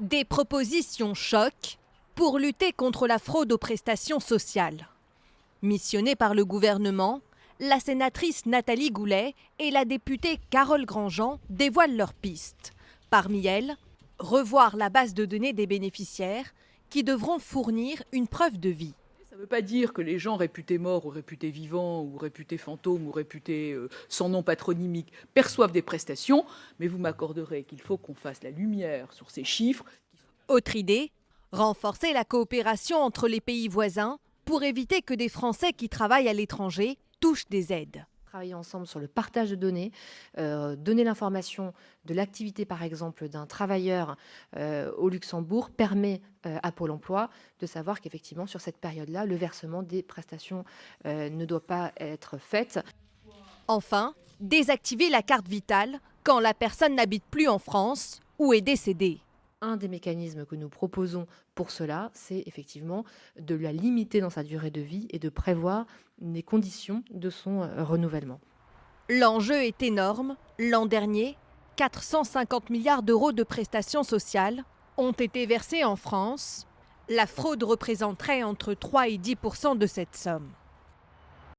Des propositions choc pour lutter contre la fraude aux prestations sociales. Missionnées par le gouvernement, la sénatrice Nathalie Goulet et la députée Carole Grandjean dévoilent leurs pistes. Parmi elles, revoir la base de données des bénéficiaires qui devront fournir une preuve de vie. Ça ne veut pas dire que les gens réputés morts ou réputés vivants ou réputés fantômes ou réputés sans nom patronymique perçoivent des prestations, mais vous m'accorderez qu'il faut qu'on fasse la lumière sur ces chiffres. Autre idée, renforcer la coopération entre les pays voisins pour éviter que des Français qui travaillent à l'étranger touchent des aides. Travailler ensemble sur le partage de données, donner l'information de l'activité par exemple d'un travailleur au Luxembourg permet à Pôle emploi de savoir qu'effectivement sur cette période-là, le versement des prestations ne doit pas être fait. Enfin, désactiver la carte vitale quand la personne n'habite plus en France ou est décédée. Un des mécanismes que nous proposons pour cela, c'est effectivement de la limiter dans sa durée de vie et de prévoir les conditions de son renouvellement. L'enjeu est énorme. L'an dernier, 450 milliards d'euros de prestations sociales ont été versés en France. La fraude représenterait entre 3 et 10% de cette somme.